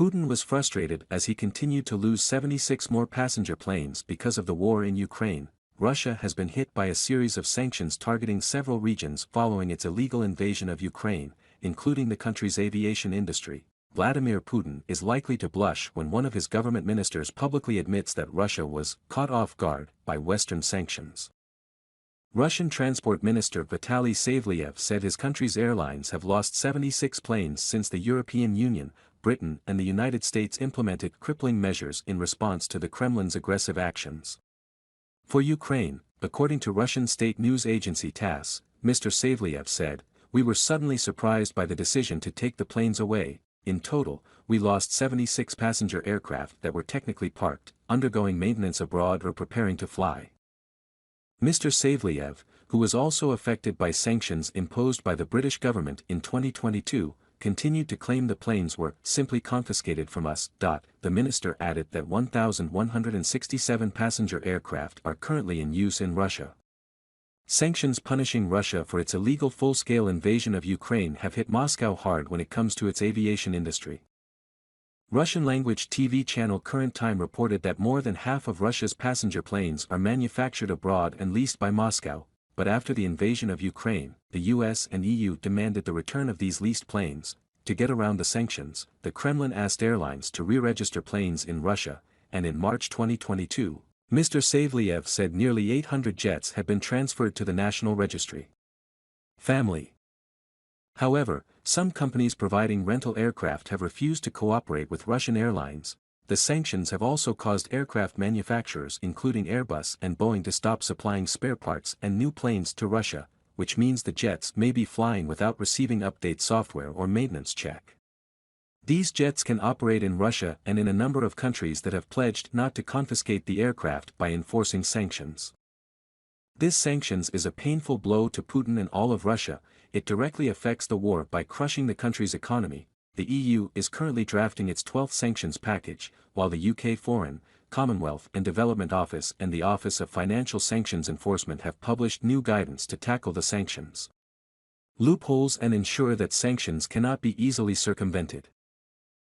Putin was frustrated as he continued to lose 76 more passenger planes because of the war in Ukraine. Russia has been hit by a series of sanctions targeting several regions following its illegal invasion of Ukraine, including the country's aviation industry. Vladimir Putin is likely to blush when one of his government ministers publicly admits that Russia was caught off guard by Western sanctions. Russian Transport Minister Vitaly Savelyev said his country's airlines have lost 76 planes since the European Union, Britain and the United States implemented crippling measures in response to the Kremlin's aggressive actions. For Ukraine, according to Russian state news agency Tass, Mr. Savelyev said, "We were suddenly surprised by the decision to take the planes away. In total, we lost 76 passenger aircraft that were technically parked, undergoing maintenance abroad or preparing to fly." Mr. Savelyev, who was also affected by sanctions imposed by the British government in 2022, continued to claim the planes were simply confiscated from us. The minister added that 1,167 passenger aircraft are currently in use in Russia. Sanctions punishing Russia for its illegal full-scale invasion of Ukraine have hit Moscow hard when it comes to its aviation industry. Russian-language TV channel Current Time reported that more than half of Russia's passenger planes are manufactured abroad and leased by Moscow, but after the invasion of Ukraine, the US and EU demanded the return of these leased planes. To get around the sanctions, the Kremlin asked airlines to re-register planes in Russia, and in March 2022, Mr. Savelyev said nearly 800 jets had been transferred to the National Registry. Family. However, some companies providing rental aircraft have refused to cooperate with Russian airlines. The sanctions have also caused aircraft manufacturers including Airbus and Boeing to stop supplying spare parts and new planes to Russia, which means the jets may be flying without receiving update software or maintenance check. These jets can operate in Russia and in a number of countries that have pledged not to confiscate the aircraft by enforcing sanctions. This sanctions is a painful blow to Putin and all of Russia. It directly affects the war by crushing the country's economy. The EU is currently drafting its 12th sanctions package, while the UK Foreign, Commonwealth and Development Office and the Office of Financial Sanctions Enforcement have published new guidance to tackle the sanctions loopholes and ensure that sanctions cannot be easily circumvented.